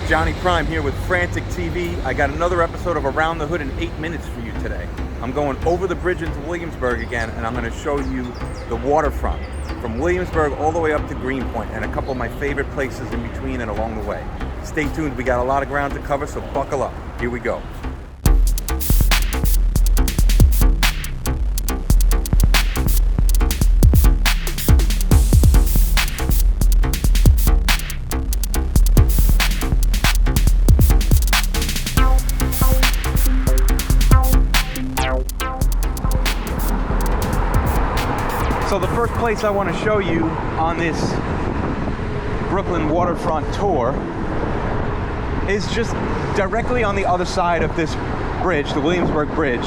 Johnny Prime here with Frantic TV. I got another episode of Around the Hood in 8 minutes for you today. I'm going over the bridge into Williamsburg again, and I'm going to show you the waterfront from Williamsburg all the way up to Greenpoint, and a couple of my favorite places in between and along the way. Stay tuned, we got a lot of ground to cover, so buckle up. Here we go. So the first place I want to show you on this Brooklyn waterfront tour is just directly on the other side of this bridge, the Williamsburg Bridge.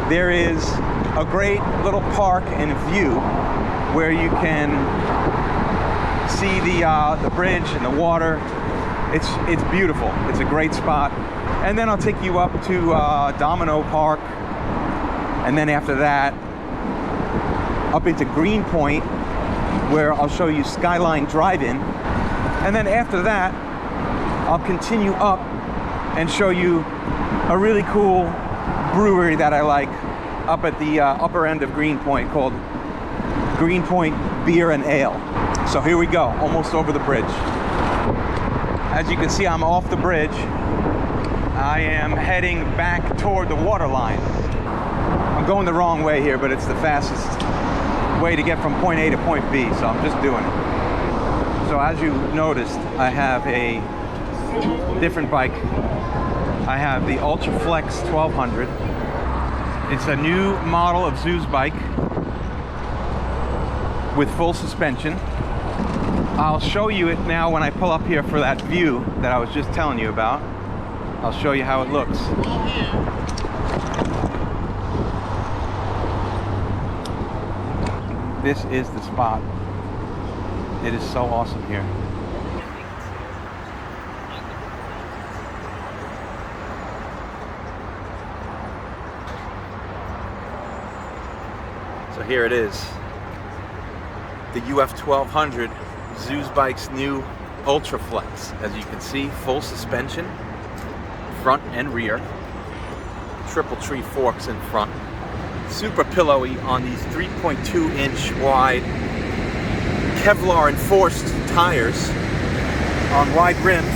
There is a great little park and view where you can see the bridge and the water. It's beautiful. It's a great spot. And then I'll take you up to Domino Park, and then after that up into Greenpoint, where I'll show you Skyline Drive-In. And then after that, I'll continue up and show you a really cool brewery that I like up at the upper end of Greenpoint called Greenpoint Beer and Ale. So here we go, almost over the bridge. As you can see, I'm off the bridge. I am heading back toward the water line. I'm going the wrong way here, but it's the fastest way to get from point A to point B, so I'm just doing it. So as you noticed, I have a different bike. I have the Ultraflex 1200. It's a new model of Zoo's bike with full suspension. I'll show you it now when I pull up here for that view that I was just telling you about. I'll show you how it looks. This is the spot. It is so awesome here. So here it is. The UF 1200, Zoo's Bike's new Ultraflex. As you can see, full suspension, front and rear. Triple tree forks in front. Super pillowy on these 3.2-inch wide Kevlar enforced tires on wide rims.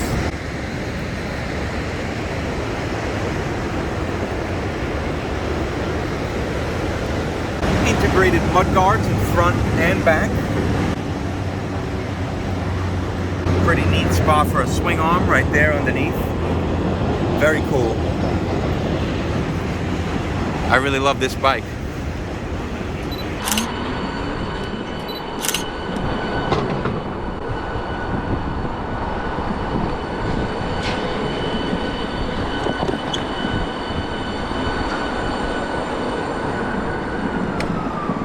Integrated mud guards in front and back. Pretty neat spot for a swing arm right there underneath. Very cool. I really love this bike.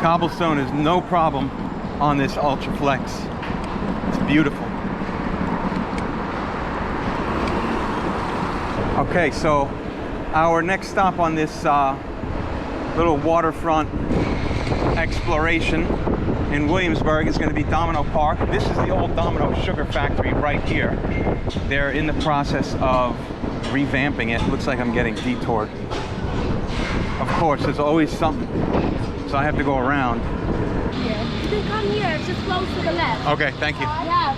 Cobblestone is no problem on this Ultraflex. It's beautiful. Okay, so our next stop on this little waterfront exploration in Williamsburg is going to be Domino Park. This is the old Domino Sugar Factory right here. They're in the process of revamping it. Looks like I'm getting detoured. Of course, there's always something, so I have to go around. Yeah, you can come here, it's just close to the left. Okay, thank you. Yeah.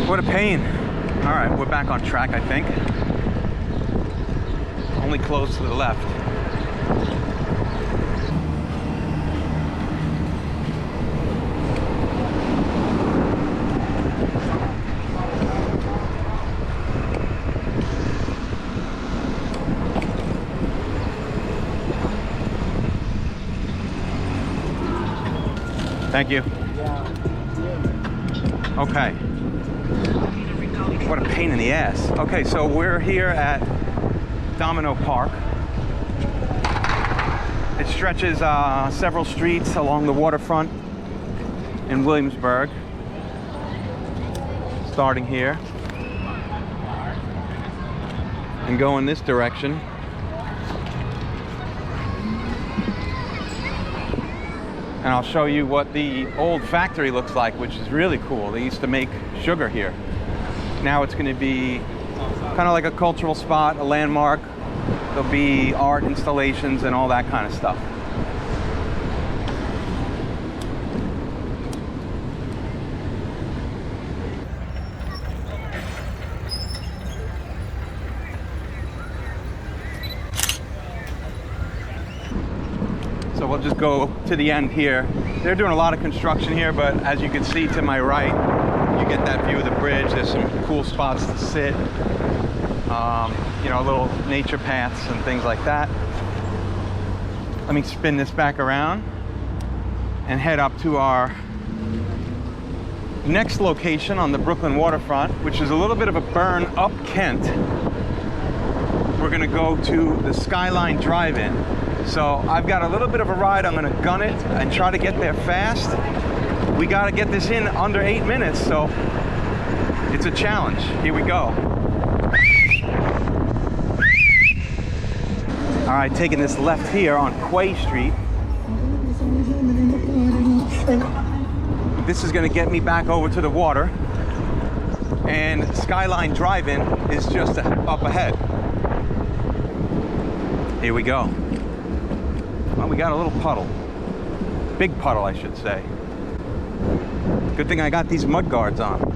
What a pain. All right, we're back on track, I think. Only close to the left. Thank you. Okay. What a pain in the ass. Okay, so we're here at Domino Park. It stretches several streets along the waterfront in Williamsburg. Starting here and going this direction. And I'll show you what the old factory looks like, which is really cool. They used to make sugar here. Now it's going to be kind of like a cultural spot, a landmark. There'll be art installations and all that kind of stuff. So we'll just go to the end here. They're doing a lot of construction here, but as you can see to my right, you get that view of the bridge. There's some cool spots to sit, you know, little nature paths and things like that. Let me spin this back around and head up to our next location on the Brooklyn waterfront, which is a little bit of a burn up Kent. We're gonna go to the Skyline Drive-In. So I've got a little bit of a ride. I'm gonna gun it and try to get there fast. We gotta get this in under 8 minutes, so it's a challenge. Here we go. All right, taking this left here on Quay Street. This is gonna get me back over to the water, and Skyline Drive-In is just up ahead. Here we go. Well, we got a little puddle. Big puddle, I should say. Good thing I got these mud guards on.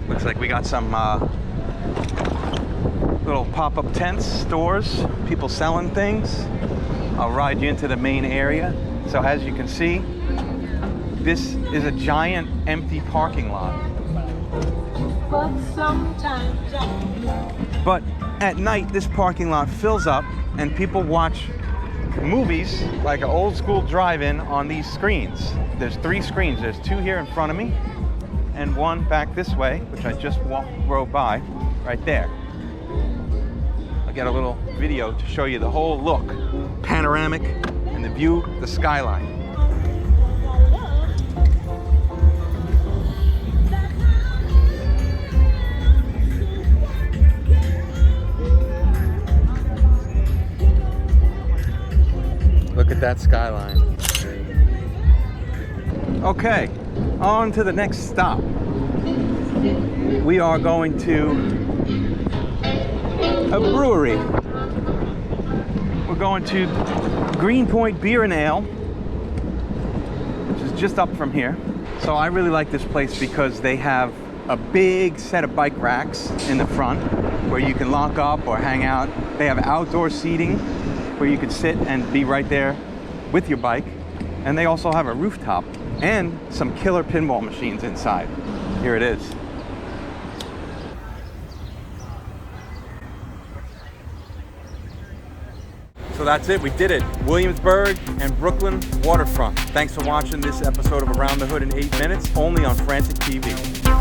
Looks like we got some little pop-up tents, stores, people selling things. I'll ride you into the main area. So as you can see, this is a giant empty parking lot. But at night, this parking lot fills up and people watch movies like an old school drive-in on these screens. There's 3 screens. There's 2 here in front of me and 1 back this way, which I just rode by right there. I'll get a little video to show you the whole look, panoramic, and the view, the skyline. Look at that skyline. Okay, on to the next stop. We are going to a brewery. We're going to Greenpoint Beer and Ale, which is just up from here. So I really like this place because they have a big set of bike racks in the front where you can lock up or hang out. They have outdoor seating where you can sit and be right there with your bike. And they also have a rooftop and some killer pinball machines inside. Here it is. So that's it, we did it. Williamsburg and Brooklyn Waterfront. Thanks for watching this episode of Around the Hood in 8 Minutes, only on Frantic TV.